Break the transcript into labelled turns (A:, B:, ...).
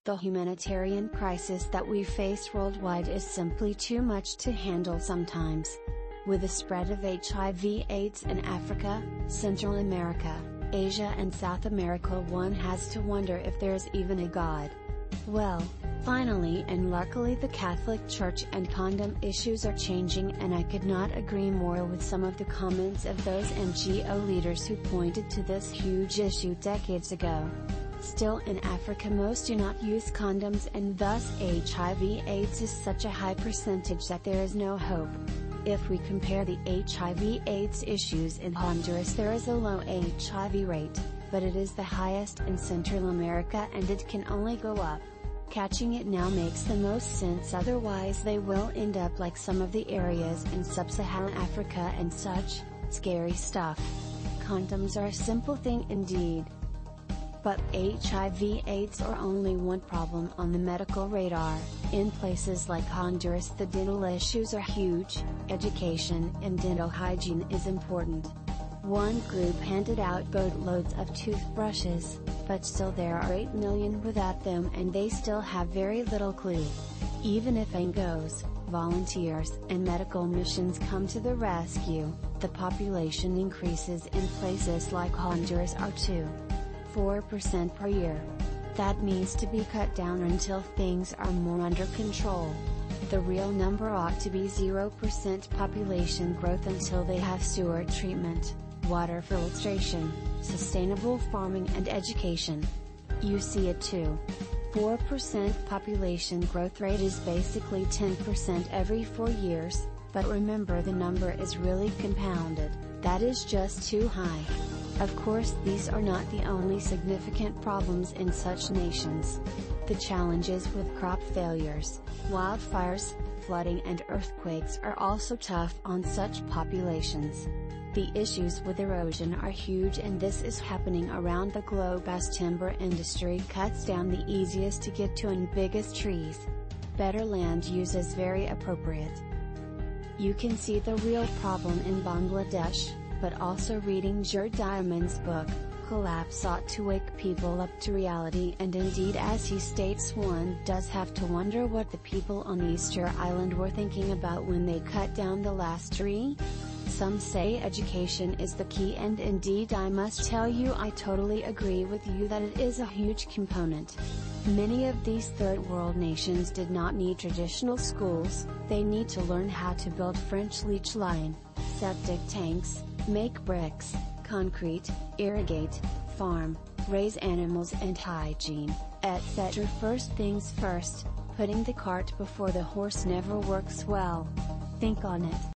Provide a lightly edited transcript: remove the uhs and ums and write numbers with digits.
A: The humanitarian crisis that we face worldwide is simply too much to handle sometimes. With the spread of HIV/AIDS in Africa, Central America, Asia and South America, one has to wonder if there's even a God. Well, finally and luckily the Catholic Church and condom issues are changing, and I could not agree more with some of the comments of those NGO leaders who pointed to this huge issue decades ago. Still, in Africa most do not use condoms, and thus HIV/AIDS is such a high percentage that there is no hope. If we compare the HIV/AIDS issues in Honduras, there is a low HIV rate, but it is the highest in Central America and it can only go up. Catching it now makes the most sense, otherwise they will end up like some of the areas in Sub-Saharah Africa and such. Scary stuff. Condoms are a simple thing indeed. But HIV/AIDS are only one problem on the medical radar. In places like Honduras the dental issues are huge. Education and dental hygiene is important. One group handed out boatloads of toothbrushes, but still there are 8 million without them and they still have very little clue. Even if NGOS, volunteers and medical missions come to the rescue, the population increases in places like Honduras are 2.4% per year. That needs to be cut down until things are more under control. The real number ought to be 0% population growth until they have sewer treatment, water filtration, sustainable farming and education. You see it too. 4% population growth rate is basically 10% every 4 years, but remember the number is really compounded, that is just too high. Of course these are not the only significant problems in such nations. The challenges with crop failures, wildfires, flooding and earthquakes are also tough on such populations. The issues with erosion are huge, and this is happening around the globe as timber industry cuts down the easiest to get to and biggest trees. Better land use is very appropriate. You can see the real problem in Bangladesh, but also reading Jerred Diamond's book, Collapse, ought to wake people up to reality, and indeed as he states, one does have to wonder what the people on Easter Island were thinking about when they cut down the last tree. Some say education is the key, and indeed I must tell you I totally agree with you that it is a huge component. Many of these third world nations did not need traditional schools, they need to learn how to build French leach line, septic tanks, make bricks, concrete, irrigate, farm, raise animals and hygiene, etc. First things first, putting the cart before the horse never works well. Think on it.